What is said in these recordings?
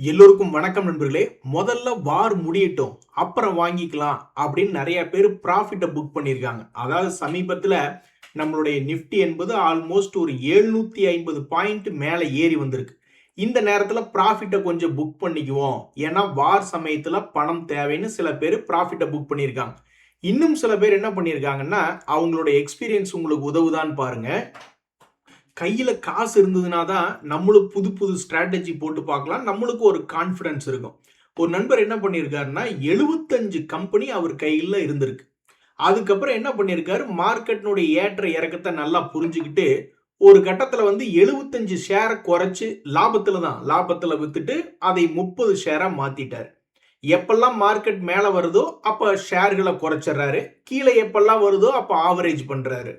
எல்லோருக்கும் வணக்கம் நண்பர்களே. முதல்ல வார் முடியட்டும் அப்புறம் வாங்கிக்கலாம் அப்படின்னு நிறைய பேர் ப்ராஃபிட்டை புக் பண்ணியிருக்காங்க. அதாவது சமீபத்தில் நம்மளுடைய நிஃப்டி என்பது ஆல்மோஸ்ட் ஒரு 750 பாயிண்ட் மேலே ஏறி வந்திருக்கு. இந்த நேரத்தில் ப்ராஃபிட்டை கொஞ்சம் புக் பண்ணிக்குவோம், ஏன்னா வார் சமயத்தில் பணம் தேவைன்னு சில பேர் ப்ராஃபிட்டை புக் பண்ணியிருக்காங்க. இன்னும் சில பேர் என்ன பண்ணியிருக்காங்கன்னா, அவங்களுடைய எக்ஸ்பீரியன்ஸ் உங்களுக்கு உதவுதான்னு பாருங்க. கையில் காசு இருந்ததுனா தான் நம்மளும் புது புது ஸ்ட்ராட்டஜி போட்டு பார்க்கலாம், நம்மளுக்கு ஒரு கான்ஃபிடன்ஸ் இருக்கும். ஒரு நண்பர் என்ன பண்ணியிருக்காருன்னா 75 கம்பெனி அவர் கையில் இருந்திருக்கு. அதுக்கப்புறம் என்ன பண்ணியிருக்காரு, மார்க்கெட்டினுடைய ஏற்ற இறக்கத்தை நல்லா புரிஞ்சுக்கிட்டு ஒரு கட்டத்தில் வந்து 75 ஷேரை குறைச்சு லாபத்தில் வித்துட்டு அதை 30 ஷேரா மாத்திட்டார். எப்பெல்லாம் மார்க்கெட் மேலே வருதோ அப்போ ஷேர்களை குறைச்சிடுறாரு, கீழே எப்பெல்லாம் வருதோ அப்போ ஆவரேஜ் பண்றாரு.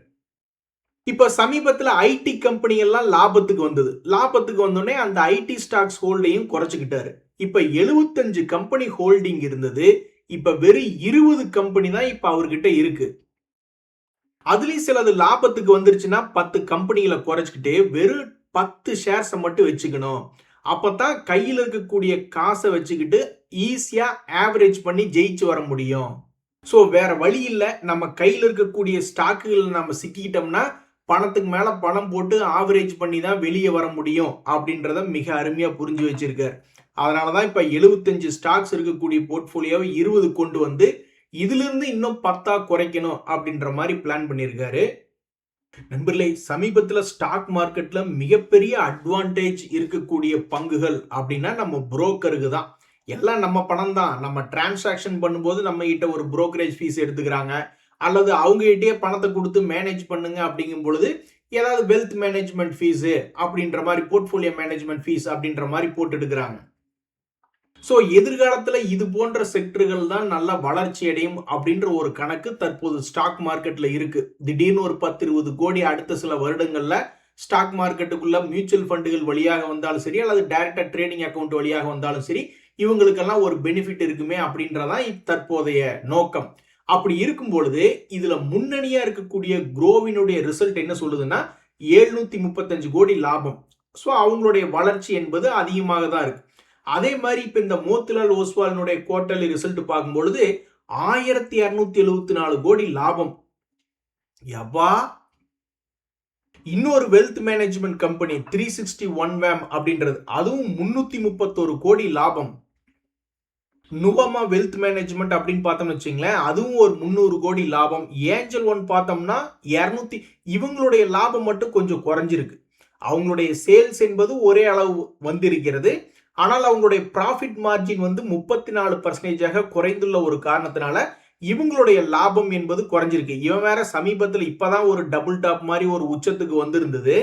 இப்ப சமீபத்தில் ஐடி கம்பெனி எல்லாம் லாபத்துக்கு வந்தோடனே அந்த ஐடி ஸ்டாக்ஸ் ஹோல்டையும் குறைச்சுக்கிட்டாரு. இப்ப 75 கம்பெனி ஹோல்டிங் இருந்தது, இப்ப வெறும் 20 கம்பெனி தான் இப்ப அவர்கிட்ட இருக்கு. அதுலயும் சிலது லாபத்துக்கு வந்துருச்சுன்னா 10 கம்பெனிகளை குறைச்சிக்கிட்டு வெறும் 10 ஷேர்ஸ் மட்டும் வச்சுக்கணும். அப்பதான் கையில் இருக்கக்கூடிய காசை வச்சுக்கிட்டு ஈஸியா ஆவரேஜ் பண்ணி ஜெயிச்சு வர முடியும். ஸோ வேற வழி இல்லை, நம்ம கையில் இருக்கக்கூடிய ஸ்டாக்குகள் நம்ம சிக்கிக்கிட்டோம்னா பணத்துக்கு மேல பணம் போட்டு ஆவரேஜ் பண்ணி தான் வெளியே வர முடியும் அப்படின்றத மிக அருமையா புரிஞ்சு வச்சிருக்காரு. அதனாலதான் இப்ப 75 ஸ்டாக்ஸ் இருக்கக்கூடிய போர்ட்போலியோவை 20 கொண்டு வந்து இதுல இருந்து இன்னும் 10 குறைக்கணும் அப்படின்ற மாதிரி பிளான் பண்ணியிருக்காரு. நண்பர்களே, சமீபத்துல ஸ்டாக் மார்க்கெட்ல மிகப்பெரிய அட்வான்டேஜ் இருக்கக்கூடிய பங்குகள் அப்படின்னா நம்ம புரோக்கருக்கு தான். எல்லாம் நம்ம பணம் தான், நம்ம டிரான்சாக்ஷன் பண்ணும்போது நம்ம கிட்ட ஒரு புரோக்கரேஜ் ஃபீஸ் எடுத்துக்கிறாங்க, அல்லது அவங்ககிட்டயே பணத்தை கொடுத்து மேனேஜ் பண்ணுங்க அப்படிங்கும் பொழுது ஏதாவது வெல்த் மேனேஜ்மெண்ட் ஃபீஸு அப்படின்ற மாதிரி, போர்ட்ஃபோலியோ மேனேஜ்மெண்ட் ஃபீஸ் அப்படின்ற மாதிரி போட்டு எடுக்கிறாங்க. ஸோ எதிர்காலத்தில் இது போன்ற செக்டர்கள் தான் நல்லா வளர்ச்சி அடையும் அப்படின்ற ஒரு கணக்கு தற்போது ஸ்டாக் மார்க்கெட்டில் இருக்கு. திடீர்னு ஒரு 10-20 கோடி அடுத்த சில வருடங்களில் ஸ்டாக் மார்க்கெட்டுக்குள்ள மியூச்சுவல் ஃபண்டுகள் வழியாக வந்தாலும் சரி, அல்லது டைரக்டா ட்ரேடிங் அக்கௌண்ட் வழியாக வந்தாலும் சரி, இவங்களுக்கெல்லாம் ஒரு பெனிஃபிட் இருக்குமே அப்படின்றதான் தற்போதைய நோக்கம். அப்படி இருக்கும் பொழுது இதுல முன்னணியா இருக்கக்கூடிய குரோவினுடைய ரிசல்ட் என்ன சொல்லுதுன்னா 735 கோடி லாபம். ஸோ அவங்களுடைய வளர்ச்சி என்பது அதிகமாக தான் இருக்கு. அதே மாதிரி இப்ப இந்த மோத்திலால் ஓஸ்வாலினுடைய குவார்டர்லி ரிசல்ட் பார்க்கும்பொழுது 1274 கோடி லாபம். எவ்வா இன்னொரு வெல்த் மேனேஜ்மெண்ட் கம்பெனி 361 வேம் அப்படின்றது, அதுவும் 331 கோடி லாபம். நுவமா வெல்த் மேனேஜ்மெண்ட் அப்படின்னு பார்த்தோம்னு வச்சுங்களேன், அதுவும் ஒரு 300 கோடி லாபம். ஏஞ்சல் ஒன் பார்த்தோம்னா 200. இவங்களுடைய லாபம் மட்டும் கொஞ்சம் குறைஞ்சிருக்கு. அவங்களுடைய சேல்ஸ் என்பது ஒரே அளவு வந்திருக்கிறது, ஆனால் அவங்களுடைய ப்ராஃபிட் மார்ஜின் வந்து 34% குறைந்துள்ள ஒரு காரணத்தினால இவங்களுடைய லாபம் என்பது குறைஞ்சிருக்கு. இவன் வேற சமீபத்தில் இப்பதான் ஒரு டபுள் டாப் மாதிரி ஒரு உச்சத்துக்கு வந்திருந்தது.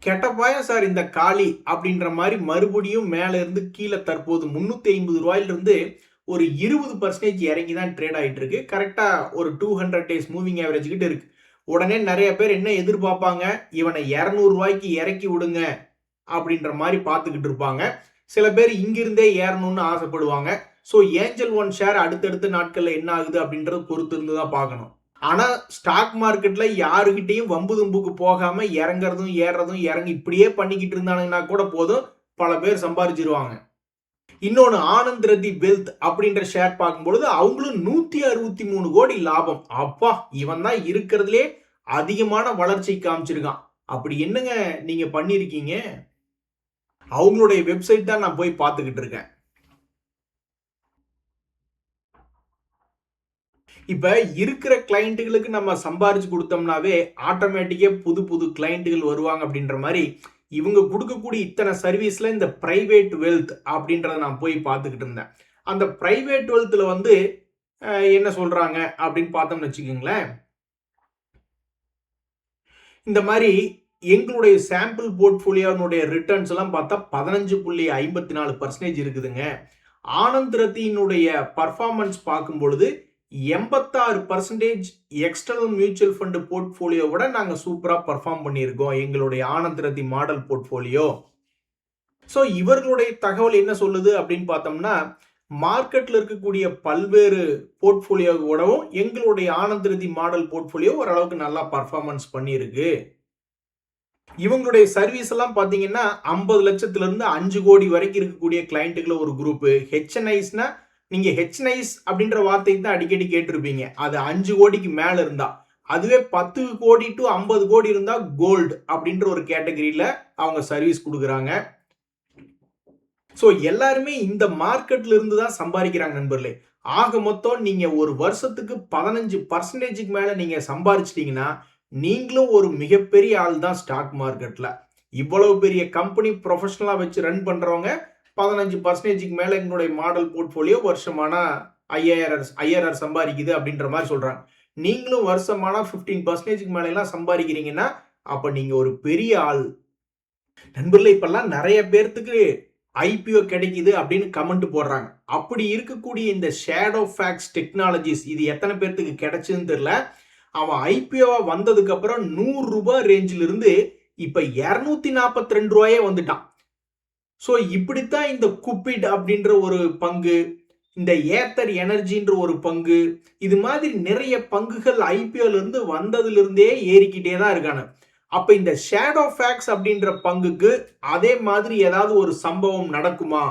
கெட்டப்பாயா சார் இந்த காலி அப்படின்ற மாதிரி மறுபடியும் மேல இருந்து கீழே தற்போது 350 ரூபாயிலிருந்து ஒரு 20% இறங்கி தான் ட்ரேட் ஆகிட்டு இருக்கு. கரெக்டா ஒரு 200 டேஸ் மூவிங் ஆவரேஜ் கிட்ட இருக்கு. உடனே நிறைய பேர் என்ன எதிர்பார்ப்பாங்க, இவனை 200 ரூபாய்க்கு இறக்கி விடுங்க அப்படின்ற மாதிரி பார்த்துக்கிட்டு இருப்பாங்க. சில பேர் இங்கிருந்தே ஏறணும்னு ஆசைப்படுவாங்க. ஸோ ஏஞ்சல் ஒன் ஷேர் அடுத்தடுத்த நாட்கள்ல என்ன ஆகுது அப்படின்றது பொறுத்து இருந்து தான் பார்க்கணும். ஆனா ஸ்டாக் மார்க்கெட்ல யாருகிட்டையும் வம்பு தும்புக்கு போகாம இறங்குறதும் ஏறதும் இறங்கி இப்படியே பண்ணிக்கிட்டு இருந்தாங்கன்னா கூட போதும், பல பேர் சம்பாதிச்சிருவாங்க. இன்னொன்னு ஆனந்த் ரத்தி வெல்த் அப்படின்ற ஷேர் பார்க்கும்பொழுது அவங்களும் 163 கோடி லாபம். அப்பா, இவன் தான் இருக்கிறதுலே அதிகமான வளர்ச்சி காமிச்சிருக்கான். அப்படி என்னங்க நீங்க பண்ணிருக்கீங்க? அவங்களுடைய வெப்சைட் தான் நான் போய் பார்த்துக்கிட்டு இருக்கேன். இப்ப இருக்கிற கிளைண்ட்டுகளுக்கு நம்ம சம்பாரிச்சு கொடுத்தோம்னாவே ஆட்டோமேட்டிக்கா புது புது கிளைண்ட்டுகள் வருவாங்க அப்படின்ற மாதிரி இவங்க கொடுக்கக்கூடிய இத்தனை சர்வீஸ்ல இந்த பிரைவேட் வெல்த் அப்படின்றத நான் போய் பார்த்துக்கிட்டு இருந்தேன். அந்த பிரைவேட் வெல்த்ல வந்து என்ன சொல்றாங்க அப்படின்னு பார்த்தோம்னு வச்சுக்கோங்களேன், இந்த மாதிரி எங்களுடைய சாம்பிள் போர்ட்ஃபோலியோனுடைய ரிட்டர்ன்ஸ் எல்லாம் பார்த்தா 15.54% இருக்குதுங்க. ஆனந்த் ரத்தியினுடைய பர்ஃபார்மன்ஸ் பார்க்கும் பொழுது 86% எக்ஸ்டர்னல் மியூச்சுவல் ஃபண்ட் போர்ட்ஃபோலியோவோட நாங்க சூப்பரா பர்ஃபார்ம் பண்ணியிருக்கோம் எங்களுடைய Anand Rathi model portfolio. So இவர்களுடைய தகவல் என்ன சொல்லுது அப்படின்னு பார்த்தோம்னா, மார்க்கெட்ல இருக்கக்கூடிய பல்வேறு போர்ட்ஃபோலியோவோடவும் எங்களுடைய ஆனந்த் ரத்தி மாடல் போர்ட்ஃபோலியோ ஓரளவுக்கு நல்லா பர்ஃபார்மன்ஸ் பண்ணியிருக்கு. இவங்களுடைய சர்வீஸ் எல்லாம் பாத்தீங்கன்னா 50 லட்சத்துல இருந்து 5 கோடி வரைக்கும் இருக்கக்கூடிய கிளைண்ட்டுகளை ஒரு குரூப். ஹெச்என்ஐஸ்னா நீங்க ஹெச்என்ஐஸ் அப்படின்ற வார்த்தை தான் அடிக்கடி கேட்டிருப்பீங்க. அது 5 கோடிக்கு மேல இருந்தா. அதுவே 10 கோடி டு 50 கோடி இருந்தா கோல்டு அப்படின்ற ஒரு கேட்டகரியில அவங்க சர்வீஸ் கொடுக்குறாங்க. ஸோ எல்லாருமே இந்த மார்க்கெட்ல இருந்து தான் சம்பாதிக்கிறாங்க நண்பர்களே. ஆக மொத்தம் நீங்க ஒரு வருஷத்துக்கு 15% மேல நீங்க சம்பாதிச்சிட்டீங்கன்னா நீங்களும் ஒரு மிகப்பெரிய ஆள் தான் ஸ்டாக் மார்க்கெட்ல. இவ்வளவு பெரிய கம்பெனி ப்ரொஃபஷனலா வச்சு ரன் பண்றவங்க 15% மேல எங்களுடைய மாடல் போர்ட்போலியோ வருஷமானா 5000 சம்பாதிக்குது அப்படின்ற மாதிரி சொல்றாங்க. நீங்களும் வருஷமானா 15% மேல எல்லாம் சம்பாதிக்கிறீங்கன்னா அப்ப நீங்க ஒரு பெரிய ஆள் நண்பர்களே. இப்பெல்லாம் நிறைய பேர்த்துக்கு ஐபிஓ கிடைக்குது அப்படின்னு கமெண்ட் போடுறாங்க. அப்படி இருக்கக்கூடிய இந்த ஷேடோ ஃபேக்ஸ் டெக்னாலஜிஸ் இது எத்தனை பேர்த்துக்கு கிடைச்சுன்னு தெரியல. அவன் ஐபிஓ வந்ததுக்கு அப்புறம் 100 ரூபாய் ரேஞ்சில இருந்து இப்ப 242 ரூபாயே வந்துட்டான். சோ இப்படித்தான் இந்த குப்பிட் அப்படின்ற ஒரு பங்கு, இந்த ஏத்தர் எனர்ஜின்ற ஒரு பங்கு, இது மாதிரி நிறைய பங்குகள் ஐபிஓல இருந்து வந்ததுல இருந்தே ஏறிக்கிட்டே தான் இருக்கானு. அப்ப இந்த ஷேடோ ஃபேக்ஸ் அப்படின்ற பங்குக்கு அதே மாதிரி ஏதாவது ஒரு சம்பவம் நடக்குமா?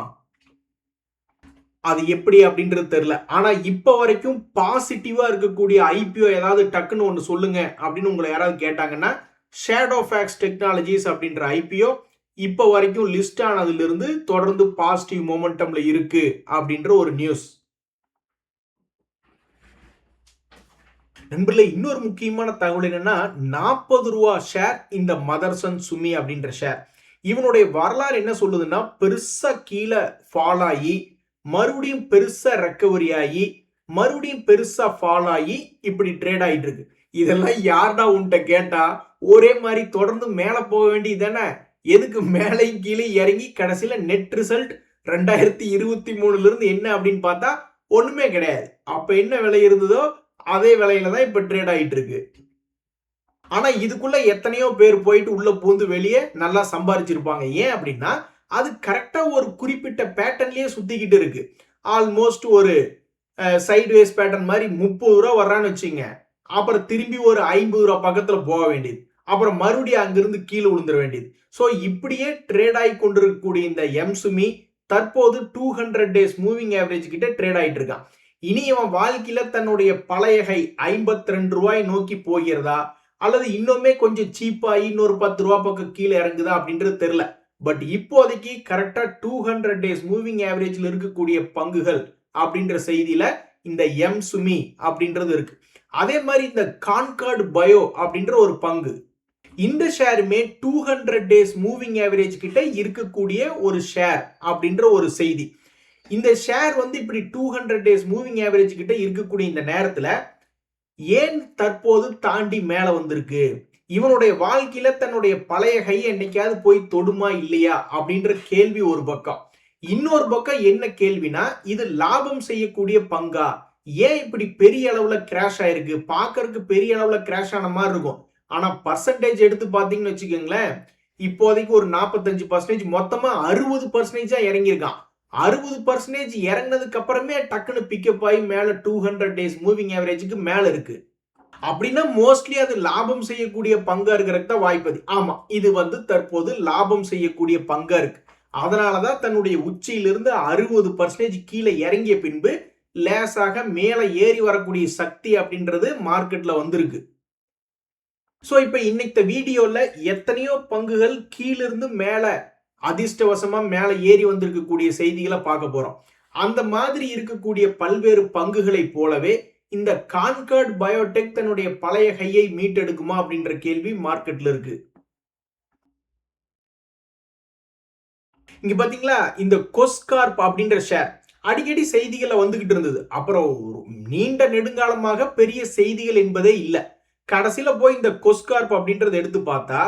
அது எப்படி அப்படின்றது தெரியல. ஆனா இப்ப வரைக்கும் பாசிட்டிவா இருக்கக்கூடிய ஐபிஓ ஏதாவது டக்குன்னு ஒன்று சொல்லுங்க அப்படின்னு உங்களை யாராவது கேட்டாங்கன்னா ஷேடோ ஃபேக்ஸ் டெக்னாலஜிஸ் அப்படின்ற ஐபிஓ இப்ப வரைக்கும் லிஸ்ட் ஆனதுல இருந்து தொடர்ந்து பாசிட்டிவ் மொமெண்டம்ல இருக்கு அப்படின்ற ஒரு நியூஸ். நண்பர்களே, இன்னொரு முக்கியமான தகவல் என்னன்னா 40 ரூபா ஷேர் இந்த மதர்சன் சுமி அப்படின்ற ஷேர். இவனுடைய வரலாறு என்ன சொல்லுதுன்னா பெருசா கீழே ஃபால் ஆகி மறுபடியும் பெருசா ரெக்கவரி ஆகி மறுபடியும் பெருசா ஃபால் ஆகி இப்படி ட்ரேட் ஆயிட்டு இருக்கு. இதெல்லாம் யார்டா உன்கிட்ட கேட்டா ஒரே மாதிரி தொடர்ந்து மேல போக வேண்டியது தானே? எதுக்கு மேலையும் கீழே இறங்கி கடைசியில நெட் ரிசல்ட் 2023 இருந்து என்ன அப்படின்னு பார்த்தா ஒண்ணுமே கிடையாது. அப்ப என்ன விலை இருந்ததோ அதே விலையில தான் இப்ப ட்ரேட் ஆயிட்டு இருக்கு. ஆனா இதுக்குள்ள எத்தனையோ பேர் போயிட்டு உள்ள பூந்து வெளியே நல்லா சம்பாதிச்சிருப்பாங்க. ஏன் அப்படின்னா அது கரெக்டா ஒரு குறிப்பிட்ட பேட்டர்ன்லயே சுத்திக்கிட்டு இருக்கு. ஆல்மோஸ்ட் ஒரு சைட்வேஸ் பேட்டர்ன் மாதிரி 30 ரூபா வர்றான்னு வச்சுங்க. அப்புறம் திரும்பி ஒரு 50 ரூபா பக்கத்துல போக வேண்டியது. அப்புறம் மறுபடியும் அங்கிருந்து கீழே விழுந்துட வேண்டியது. ஸோ இப்படியே ட்ரேட் ஆகி கொண்டிருக்கக்கூடிய இந்த எம்சுமி தற்போது 200 டேஸ் மூவிங் ஆவரேஜ் கிட்ட ட்ரேட் ஆயிட்டு இருக்கான். இனி அவன் வாழ்க்கையில தன்னுடைய பழைய கை 52 ரூபாய் நோக்கி போகிறதா அல்லது இன்னுமே கொஞ்சம் சீப்பா இன்னொரு 10 ரூபா பக்கம் கீழே இறங்குதா அப்படின்றது தெரியல. பட் இப்போதைக்கு கரெக்டா 200 டேஸ் மூவிங் ஆவரேஜ்ல இருக்கக்கூடிய பங்குகள் அப்படின்ற செய்தியில இந்த எம்சுமி அப்படின்றது இருக்கு. அதே மாதிரி இந்த கான்கார்ட் பயோ அப்படின்ற ஒரு பங்கு, இந்த ஷேருமே 200 டேஸ் மூவிங் ஆவரேஜ் கிட்ட இருக்கக்கூடிய ஒரு ஷேர் அப்படின்ற ஒரு செய்தி. இந்த ஷேர் வந்து இப்படி 200 டேஸ் மூவிங் ஆவரேஜ் கிட்ட இருக்கக்கூடிய இந்த நேரத்துல ஏன் தற்போது தாண்டி மேல வந்திருக்கு? இவனுடைய வாழ்க்கையில தன்னுடைய பழைய கையை என்னைக்காவது போய் தொடுமா இல்லையா அப்படின்ற கேள்வி ஒரு பக்கம். இன்னொரு பக்கம் என்ன கேள்வினா இது லாபம் செய்யக்கூடிய பங்கா? ஏன் இப்படி பெரிய அளவுல கிராஷ் ஆயிருக்கு? பாக்கறதுக்கு பெரிய அளவுல கிராஷ் ஆன மாதிரி இருக்கும். ஆனா பர்சன்டேஜ் எடுத்து பாத்தீங்கன்னு வச்சுக்கோங்களேன், இப்போதைக்கு ஒரு 45% மொத்தமா 60% இறங்கியிருக்கான். 60% இறங்கினதுக்கு அப்புறமே டக்குன்னு பிக்கப் ஆகி மேல 200 டேஸ் மூவிங் ஆவரேஜுக்கு மேல இருக்கு. அப்படின்னா மோஸ்ட்லி அது லாபம் செய்யக்கூடிய பங்கா இருக்கிறதுக்கு தான் வாய்ப்பு. ஆமா, இது வந்து தற்போது லாபம் செய்யக்கூடிய பங்கா இருக்கு. அதனாலதான் தன்னுடைய உச்சியிலிருந்து 60% கீழே இறங்கிய பின்பு லேசாக மேல ஏறி வரக்கூடிய சக்தி அப்படின்றது மார்க்கெட்ல வந்திருக்கு. சோ இப்ப இன்னைக்கு வீடியோல எத்தனையோ பங்குகள் கீழிருந்து மேல அதிர்ஷ்டவசமா மேல ஏறி வந்திருக்கக்கூடிய செய்திகளை பார்க்க போறோம். அந்த மாதிரி இருக்கக்கூடிய பல்வேறு பங்குகளை போலவே இந்த கான்கார்ட் பயோடெக் தன்னுடைய பழைய கையை மீட்டெடுக்குமா அப்படின்ற கேள்வி மார்க்கெட்ல இருக்கு. இங்க பாத்தீங்களா இந்த கொஸ்கார்ப் அப்படின்ற ஷேர் அடிக்கடி செய்திகளை வந்துகிட்டு இருந்தது. அப்புறம் நீண்ட நெடுங்காலமாக பெரிய செய்திகள் என்பதே இல்லை. கடைசியில போய் இந்த கொஸ்கார்ப் அப்படின்றத எடுத்து பார்த்தா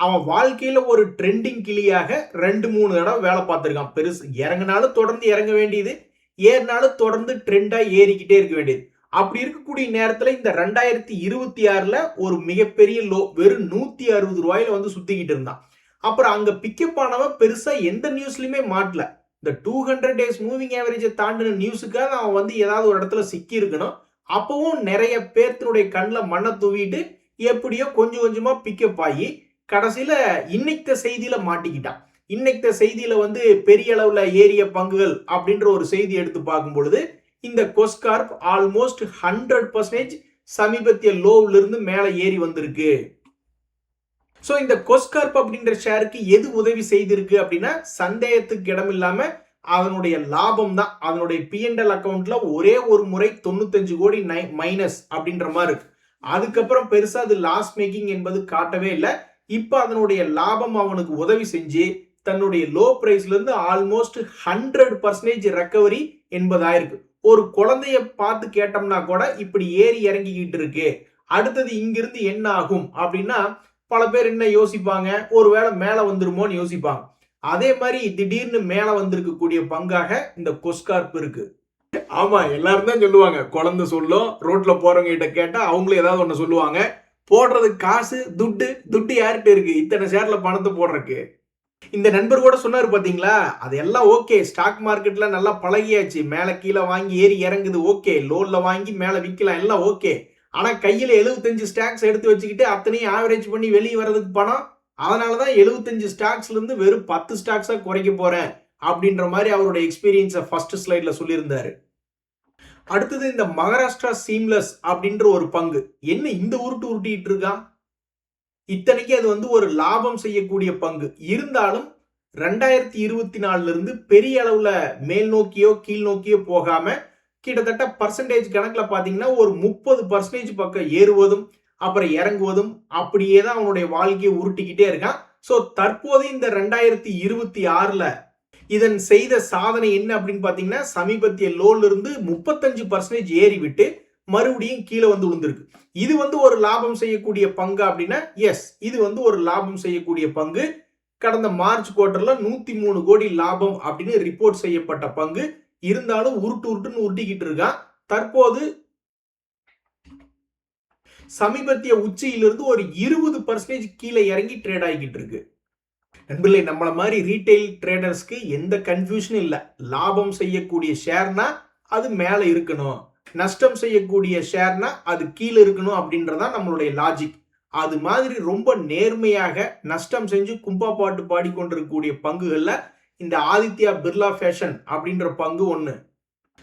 அவன் வாழ்க்கையில ஒரு ட்ரெண்டிங் கிளியாக 2-3 தடவை வேலை பார்த்திருக்கான். பெருசு இறங்கினாலும் தொடர்ந்து இறங்க வேண்டியது, ஏறினாலும் தொடர்ந்து ட்ரெண்டா ஏறிக்கிட்டே இருக்க வேண்டியது. அப்படி இருக்கக்கூடிய நேரத்துல இந்த 2026ல ஒரு மிகப்பெரிய லோ வெறும் 160 ரூபாயில வந்து சுத்திக்கிட்டு இருந்தான். அப்புறம் அங்க பிக்கப் ஆனவன் பெருசா எந்த நியூஸ்லயுமே மாட்டல. இந்த 200 டேஸ் மூவிங் ஆவரேஜை தாண்டின நியூஸுக்காக அவன் வந்து ஏதாவது ஒரு இடத்துல சிக்கி இருக்கணும். அப்பவும் நிறைய பேர்த்தினுடைய கண்ணில் மண்ணை தூவிட்டு எப்படியோ கொஞ்சம் கொஞ்சமா பிக்கப் ஆகி கடைசியில இன்னைக்கு செய்தியில மாட்டிக்கிட்டான். இன்னைக்கு செய்தியில வந்து பெரிய அளவுல ஏறிய பங்குகள் அப்படின்ற ஒரு செய்தி எடுத்து பார்க்கும் பொழுது இந்த கொஸ்கார்ப் ஆல்மோஸ்ட் 100% சமீபத்திய லோவ்ல இருந்து மேல ஏறி வந்திருக்கு. சோ இந்த கொஸ்கார்ப் அப்படின்ற ஷேருக்கு எது உதவி செய்திருக்கு அப்படின்னா சந்தேகத்துக்கு இடம் இல்லாம அதனுடைய லாபம் தான். அதனுடைய P&L அக்கவுண்ட்ல ஒரே ஒரு முறை 95 கோடி மைனஸ் அப்படின்ற மாதிரி இருக்கு. அதுக்கப்புறம் பெருசா அது லாஸ் மேக்கிங் என்பது காட்டவே இல்லை. இப்ப அதனுடைய லாபம் அவனுக்கு உதவி செஞ்சு தன்னுடைய லோ பிரைஸ்ல இருந்து ஆல்மோஸ்ட் 100% ரெக்கவரி என்பதாயிருக்கு. ஒரு குழந்தைய பார்த்து கேட்டோம்னா கூட இப்படி ஏறி இறங்கிக்கிட்டு இருக்கு, அடுத்தது இங்கிருந்து என்ன ஆகும் அப்படின்னா பல பேர் என்ன யோசிப்பாங்க, ஒருவேளை மேல வந்துருமோன்னு யோசிப்பாங்க. அதே மாதிரி திடீர்னு மேல வந்திருக்கக்கூடிய பங்காக இந்த கொஸ்கார்ப் இருக்கு. ஆமா, எல்லாரும் தான் சொல்லுவாங்க, குழந்தை சொல்லும், ரோட்ல போறவங்க கிட்ட கேட்டா அவங்களும் ஏதாவது ஒண்ணு சொல்லுவாங்க. போடுறதுக்கு காசு துட்டு துட்டு யார்கிட்ட இருக்கு இத்தனை ஷேர்ல பணத்தை போடுறதுக்கு? இந்த நண்பர் கூட சொன்னாரு பாத்தீங்களா, அதெல்லாம் ஓகே, ஸ்டாக் மார்க்கெட்ல நல்லா பழகியாச்சு, மேல கீழே வாங்கி ஏறி இறங்குது ஓகே, லோன்ல வாங்கி மேல விற்கலாம் எல்லாம் ஓகே, ஆனா கையில 75 ஸ்டாக்ஸ் எடுத்து வச்சுக்கிட்டு அத்தனையும் ஆவரேஜ் பண்ணி வெளியே வர்றதுக்கு பணம், அதனாலதான் 75 ஸ்டாக்ஸ்ல இருந்து வெறும் 10 ஸ்டாக்ஸா குறைக்க போறேன் அப்படின்ற மாதிரி அவருடைய எக்ஸ்பீரியன்ஸை ஃபர்ஸ்ட் ஸ்லைட்ல சொல்லியிருந்தாரு. அடுத்தது இந்த மகாராஷ்டிரா சீம்லெஸ் அப்படின்ற ஒரு பங்கு என்ன இந்த உருட்டு உருட்டிட்டு இருக்கான். இத்தனைக்கு அது வந்து ஒரு லாபம் செய்யக்கூடிய பங்கு இருந்தாலும் 2024 இருந்து பெரிய அளவுல மேல் நோக்கியோ கீழ் நோக்கியோ போகாம கிட்டத்தட்ட பர்சன்டேஜ் கணக்குல பாத்தீங்கன்னா ஒரு 30% பக்கம் ஏறுவதும் அப்புறம் இறங்குவதும் அப்படியே தான் அவனுடைய வாழ்க்கையை உருட்டிக்கிட்டே இருக்கான். சோ தற்போது இந்த 2026ல இதன் செய்த சாதனை என்ன அப்படின்னு பாத்தீங்கன்னா சமீபத்திய லோல இருந்து 35% ஏறி விட்டு மறுபடியும் கீழே வந்து விழுந்திருக்கு. இது வந்து ஒரு லாபம் செய்யக்கூடிய பங்கு அப்படின்னா எஸ், இது வந்து ஒரு லாபம் செய்யக்கூடிய பங்கு. கடந்த மார்ச் குவார்டர்ல 103 கோடி லாபம் அப்படின்னு ரிப்போர்ட் செய்யப்பட்ட பங்கு. இருந்தாலும் உருட்டுன்னு உருட்டிக்கிட்டு இருக்கான். தற்போது சமீபத்திய உச்சியிலிருந்து ஒரு 20% கீழே இறங்கி ட்ரேட் ஆகிக்கிட்டு இருக்கு. நண்பர்களே, நம்மள மாதிரி ரீட்டைல் ட்ரேடர்ஸ்க்கு எந்த கன்ஃபியூஷனும் இல்லை. லாபம் செய்யக்கூடிய ஷேர்னா அது மேல இருக்கணும், நஷ்டம் செய்யக்கூடிய ஷேர்னா அது கீழே இருக்கணும் அப்படின்றதா நம்மளுடைய லாஜிக். அது மாதிரி ரொம்ப நேர்மையாக நஷ்டம் செஞ்சு கும்பா பாட்டு பாடிக்கொண்டிருக்கக்கூடிய பங்குகள்ல இந்த ஆதித்யா பிர்லா ஃபேஷன் அப்படின்ற பங்கு ஒண்ணு.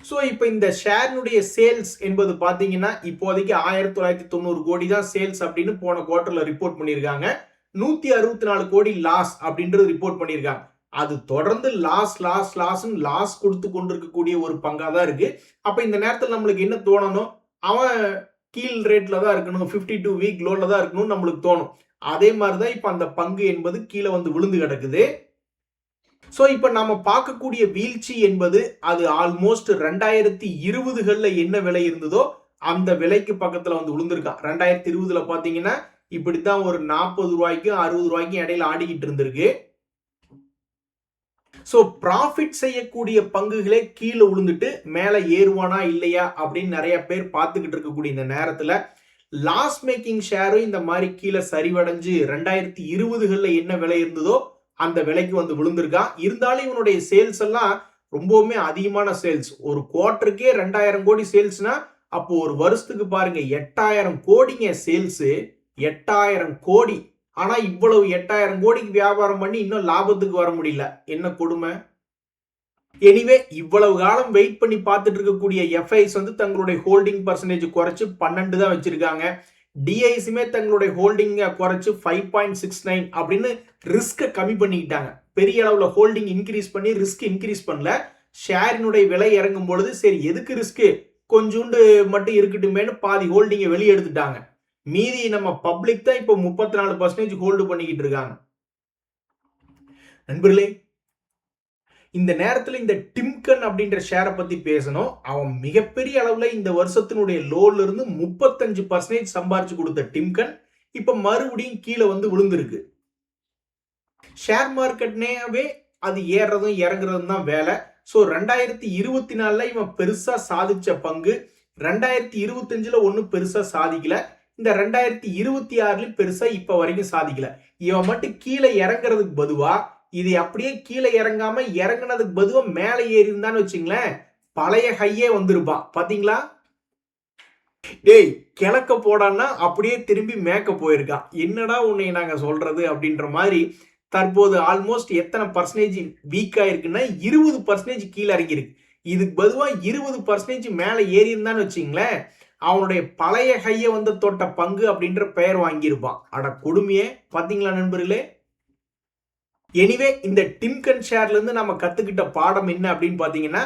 ஸோ இப்போ இந்த ஷேர்னுடைய சேல்ஸ் என்பது பார்த்தீங்கன்னா இப்போதைக்கு 1990 கோடி தான் சேல்ஸ் அப்படின்னு போன குவார்டர்ல ரிப்போர்ட் பண்ணியிருக்காங்க. 164 கோடி லாஸ் அப்படின்றது ரிப்போர்ட் பண்ணியிருக்காங்க. அது தொடர்ந்து லாஸ் கொடுத்து கொண்டிருக்கக்கூடிய ஒரு பங்கா தான் இருக்கு. அப்ப இந்த நேரத்தில் நம்மளுக்கு என்ன தோணணும், அவன் கீழ் ரேட்ல தான் இருக்கணும், 52 வீக் லோல தான் இருக்கணும்னு நம்மளுக்கு தோணும். அதே மாதிரிதான் இப்ப அந்த பங்கு என்பது கீழே வந்து விழுந்து கிடக்குது. சோ இப்ப நாம பார்க்கக்கூடிய வீழ்ச்சி என்பது அது ஆல்மோஸ்ட் 2020கள்ல என்ன விலை இருந்ததோ அந்த விலைக்கு பக்கத்துல வந்து விழுந்திருக்கான். 2020ல பாத்தீங்கன்னா இப்படித்தான் ஒரு 40 ரூபாய்க்கும் 60 ரூபாய்க்கும் இடையில ஆடிக்கிட்டு இருந்திருக்கு. சோ ப்ராஃபிட் செய்யக்கூடிய பங்குகளே கீழே விழுந்துட்டு மேல ஏறுவானா இல்லையா அப்படின்னு நிறைய பேர் பார்த்துக்கிட்டு இருக்கக்கூடிய இந்த நேரத்துல லாஸ் மேக்கிங் ஷேரும் இந்த மாதிரி கீழே சரிவடைஞ்சு 2020கள்ல என்ன விலை இருந்ததோ அந்த விலைக்கு வந்து விழுந்திருக்கா. இருந்தாலும் இவனுடைய சேல்ஸ் எல்லாம் ரொம்பவுமே அதிகமான சேல்ஸ். ஒரு குவார்டருக்கே 2000 கோடி சேல்ஸ்னா அப்போ ஒரு வருஷத்துக்கு பாருங்க 8000 கோடிங்க சேல்ஸ். 8000 கோடி. ஆனா இவ்வளவு 8000 கோடிக்கு வியாபாரம் பண்ணி இன்னும் லாபத்துக்கு வர முடியல. என்ன கொடுமை. எனிவே இவ்வளவு காலம் வெயிட் பண்ணி பார்த்துட்டு இருக்கக்கூடிய எஃப்ஐஸ் வந்து தங்களுடைய ஹோல்டிங் பர்சன்டேஜ் குறைச்சு 12 தான் வச்சிருக்காங்க. டிஐஸுமே தங்களுடைய ஹோல்டிங்க குறைச்சு 5.69 அப்படின்னு ரிஸ்க கம்மி பண்ணிக்கிட்டாங்க. பெரிய அளவுல ஹோல்டிங் இன்க்ரீஸ் பண்ணி ரிஸ்க் இன்க்ரீஸ் பண்ணல. ஷேரினுடைய விலை இறங்கும் பொழுது சரி எதுக்கு ரிஸ்க், கொஞ்சோண்டு மட்டும் இருக்கட்டுமேனு பாதி ஹோல்டிங்கை வெளியே எடுத்துட்டாங்க. மீதி நம்ம பப்ளிக் தான் இப்போ 34% ஹோல்டு பண்ணிக்கிட்டு இருக்காங்க. நண்பர்களே, இந்த நேரத்தில் இந்த டிம்கன் அப்படின்ற ஷேரை பத்தி பேசணும். அவன் மிகப்பெரிய அளவுல இந்த வருஷத்தினுடைய லோல இருந்து 35% சம்பாரிச்சு கொடுத்த டிம்கன் இப்ப மறுபடியும் கீழே வந்து விழுந்திருக்கு. ஷேர் மார்க்கெட்னேவே அது ஏறதும் இறங்குறதும் தான் வேலை. ஸோ 2024ல இவன் பெருசா சாதிச்ச பங்கு 2025ல ஒன்றும் பெருசா சாதிக்கல. இந்த 2026ல பெருசா இப்ப வரைக்கும் சாதிக்கல. இவன் மட்டும் கீழே இறங்குறதுக்கு பதுவா இது அப்படியே கீழே இறங்காம இறங்குனதுக்கு பதுவா மேலே ஏறி இருந்தான்னு வச்சுங்களேன், பழைய ஹையே வந்திருப்பான். பாத்தீங்களா? டேய் கிழக்க போடான்னா அப்படியே திரும்பி மேக்க போயிருக்கான். என்னடா உன்னை நாங்க சொல்றது அப்படின்ற மாதிரி தற்போது ஆல்மோஸ்ட் எத்தனை பர்சன்டேஜ் வீக் ஆயிருக்குன்னா 20% கீழே இறங்கியிருக்கு. இதுக்கு பதுவா 20% மேல ஏறி இருந்தான்னு வச்சுங்களேன், அவனுடைய பழைய கைய வந்து தொட்ட பங்கு அப்படின்ற பெயர் வாங்கியிருப்பான். அட கொடுமையே பாத்தீங்களா நண்பர்களே. எனிவே இந்த டிம்கன் ஷேர்ல இருந்து நம்ம கத்துக்கிட்ட பாடம் என்ன அப்படின்னு பாத்தீங்கன்னா,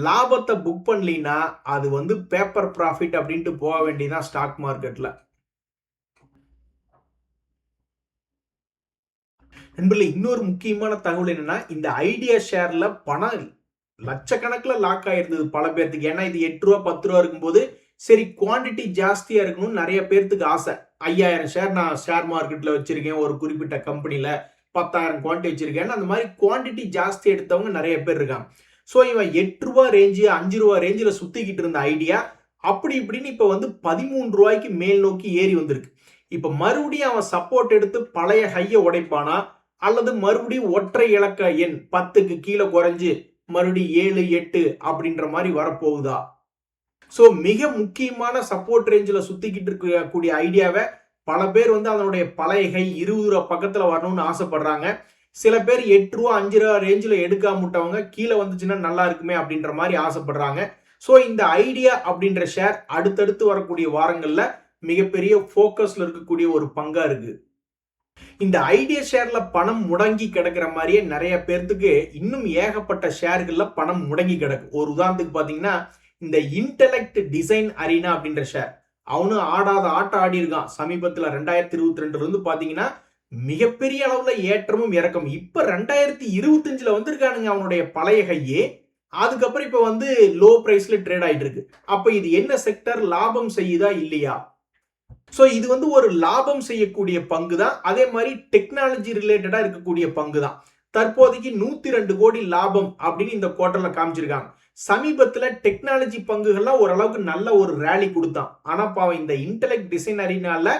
லாபத்தை புக் பண்ணலினா அது வந்து பேப்பர் ப்ராஃபிட் அப்படின்ட்டு போக வேண்டியதான் ஸ்டாக் மார்க்கெட்ல. நண்பர்களே இன்னொரு முக்கியமான தகவல் என்னன்னா, இந்த ஐடியா ஷேர்ல பணம் லட்சக்கணக்கில் லாக் ஆயிருந்தது பல பேர்த்துக்கு. ஏன்னா இது 8 ரூபா 10 ரூபா இருக்கும்போது சரி குவான்டிட்டி ஜாஸ்தியா இருக்கணும்னு நிறைய பேர்த்துக்கு ஆசை. 5000 ஷேர் நான் ஷேர் மார்க்கெட்ல வச்சிருக்கேன் ஒரு குறிப்பிட்ட கம்பெனில 10,000 குவான்டிட்டி வச்சிருக்கேன். அந்த மாதிரி குவான்டிட்டி ஜாஸ்தி எடுத்தவங்க நிறைய பேர் இருக்காங்க. ஸோ இவன் 8 ரூபா ரேஞ்சு 5 ரூபா ரேஞ்சில் சுத்திக்கிட்டு இருந்த ஐடியா அப்படி இப்படின்னு இப்ப வந்து 13 ரூபாய்க்கு மேல் நோக்கி ஏறி வந்திருக்கு. இப்ப மறுபடியும் அவன் சப்போர்ட் எடுத்து பழைய ஹையை உடைப்பானா அல்லது மறுபடியும் ஒற்றை இலக்க எண் 10க்கு கீழே குறைஞ்சு மறுபடியும் 7 8 அப்படின்ற மாதிரி வரப்போகுதா? ஸோ மிக முக்கியமான சப்போர்ட் ரேஞ்சில் சுத்திக்கிட்டு இருக்கக்கூடிய ஐடியாவை பல பேர் வந்து அதனுடைய பழைய ஹை 20 ரூபா பக்கத்துல வரணும்னு ஆசைப்படுறாங்க. சில பேர் 8 ரூபா 5 ரூபா ரேஞ்சில் எடுக்காம விட்டவங்க கீழே வந்துச்சுன்னா நல்லா இருக்குமே அப்படின்ற மாதிரி ஆசைப்படுறாங்க. ஸோ இந்த ஐடியா அப்படின்ற ஷேர் அடுத்தடுத்து வரக்கூடிய வாரங்கள்ல மிகப்பெரிய போக்கஸ்ல இருக்கக்கூடிய ஒரு பங்கா இருக்கு. இந்த ஐடியா ஷேர்ல பணம் முடங்கி கிடக்கிற மாதிரியே நிறைய பேர்த்துக்கு இன்னும் ஏகப்பட்ட ஷேர்கள்ல பணம் முடங்கி கிடக்கு. ஒரு உதாரணத்துக்கு பாத்தீங்கன்னா இந்த இன்டெலெக்ட் டிசைன் அரீனா அப்படின்ற ஷேர் அவனும் ஆடாத ஆட்டம் ஆடி இருக்கான். சமீபத்துல 2022 இருந்து பாத்தீங்கன்னா மிகப்பெரிய அளவுல ஏற்றமும் இறக்கம். இப்ப 2025ல வந்திருக்கானுங்க அவனுடைய பழைய கையே. அதுக்கப்புறம் இப்ப வந்து லோ பிரைஸ்ல ட்ரேட் ஆயிட்டு இருக்கு. அப்ப இது என்ன செக்டர் லாபம் செய்யுதா இல்லையா? ஸோ இது வந்து ஒரு லாபம் செய்யக்கூடிய பங்கு தான். அதே மாதிரி டெக்னாலஜி ரிலேட்டடா இருக்கக்கூடிய பங்கு தான். தற்போதைக்கு 102 கோடி லாபம் அப்படின்னு இந்த குவார்டர்ல காமிச்சிருக்காங்க. சமீபத்துல டெக்னாலஜி பங்குகள்லாம் ஓரளவுக்கு நல்ல ஒரு ரேலி கொடுத்தான். ஆனா பாவம் இந்த இன்டெலெக்ட் டிசைன் அறினால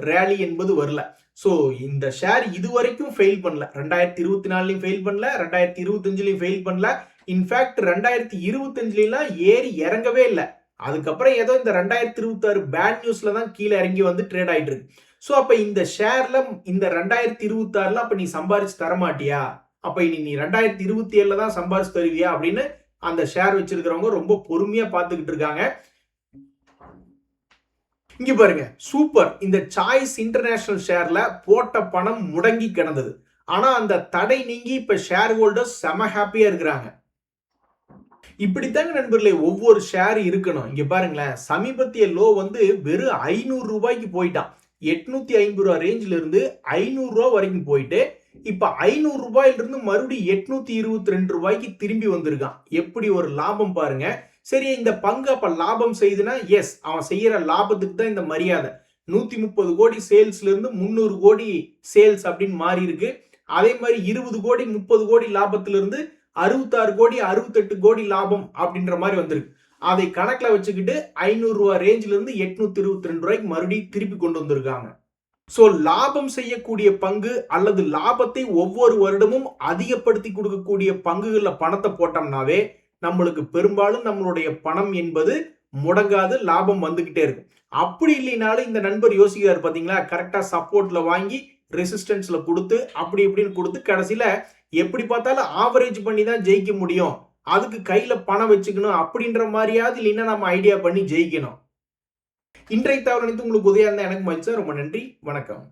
ரேலி என்பது வரல. ஸோ இந்த ஷேர் இதுவரைக்கும் ஃபெயில் பண்ணல. 2024லயும் ஃபெயில் பண்ணல, 2025லயும் ஃபெயில் பண்ணல. இன்ஃபேக்ட் 2025லாம் ஏறி இறங்கவே இல்லை. அதுக்கப்புறம் ஏதோ இந்த 2026 பேட் நியூஸ்ல தான் கீழே இறங்கி வந்து ட்ரேட் ஆயிட்டு இருக்கு. ஸோ அப்ப இந்த ஷேர்ல இந்த 2026ல அப்ப நீ சம்பாரிச்சு தர மாட்டியா? அப்ப இனி நீ 2027ல தான் சம்பாரிச்சு தருவியா அப்படின்னு அந்த ஷேர் வச்சிருக்கிறவங்க ரொம்ப பொறுமையா பார்த்துக்கிட்டு இருக்காங்க. இங்க பாருங்க சூப்பர். இந்த சாய்ஸ் இன்டர்நேஷனல் ஷேர்ல போட்ட பணம் முடங்கி கிடந்தது. ஆனா அந்த தடை நீங்கி இப்ப ஷேர் ஹோல்டர்ஸ் செம ஹாப்பியா இருக்கிறாங்க. இப்படித்தாங்க நண்பர்களே ஒவ்வொரு ஷேர் இருக்கணும். இங்க பாருங்களேன் சமீபத்திய லோ வந்து வெறும் 500 ரூபாய்க்கு போயிட்டான். 850 ரூபாய் ரேஞ்சில இருந்து 500 ரூபாய் வரைக்கும் போயிட்டு இப்ப 500 ரூபாயில இருந்து மறுபடியும் 822 ரூபாய்க்கு திரும்பி வந்திருக்கான். எப்படி ஒரு லாபம் பாருங்க. சரி இந்த பங்கு அப்ப லாபம் செய்யுதுன்னா எஸ் அவன் செய்யற லாபத்துக்கு தான் இந்த மரியாதை. 130 கோடி சேல்ஸ்ல இருந்து 300 கோடி சேல்ஸ் அப்படின்னு மாறி இருக்கு. அதே மாதிரி 20 கோடி 30 கோடி லாபத்துல இருந்து 66 கோடி 68 கோடி லாபம் அப்படின்ற மாதிரி வந்திருக்கு. அதை கணக்குல வச்சுக்கிட்டு 500 ரூபாய் ரேஞ்சில இருந்து 822 ரூபாய்க்கு மறுபடியும் திருப்பி கொண்டு வந்திருக்காங்க. சோ லாபம் செய்யக்கூடிய பங்கு அல்லது லாபத்தை ஒவ்வொரு வருடமும் அதிகப்படுத்தி கொடுக்கக்கூடிய பங்குகள்ல பணத்தை போட்டோம்னாவே நம்மளுக்கு பெரும்பாலும் நம்மளுடைய பணம் என்பது முடங்காது, லாபம் வந்துகிட்டே இருக்கும். அப்படி இல்லைனாலும் இந்த நண்பர் யோசிக்கிறார் பாத்தீங்களா, கரெக்டா சப்போர்ட்ல வாங்கி ரெசிஸ்டன்ஸ்ல கொடுத்து அப்படி இப்படின்னு கொடுத்து கடைசியில எப்படி பார்த்தாலும் ஆவரேஜ் பண்ணி தான் ஜெயிக்க முடியும். அதுக்கு கையில பணம் வச்சுக்கணும் அப்படின்ற மாதிரியாவது இல்லைன்னா நம்ம ஐடியா பண்ணி ஜெயிக்கணும். இன்றைய தகவல் உங்களுக்கு உதவியா இருந்தா எனக்கு மகிழ்ச்சி. ரொம்ப நன்றி. வணக்கம்.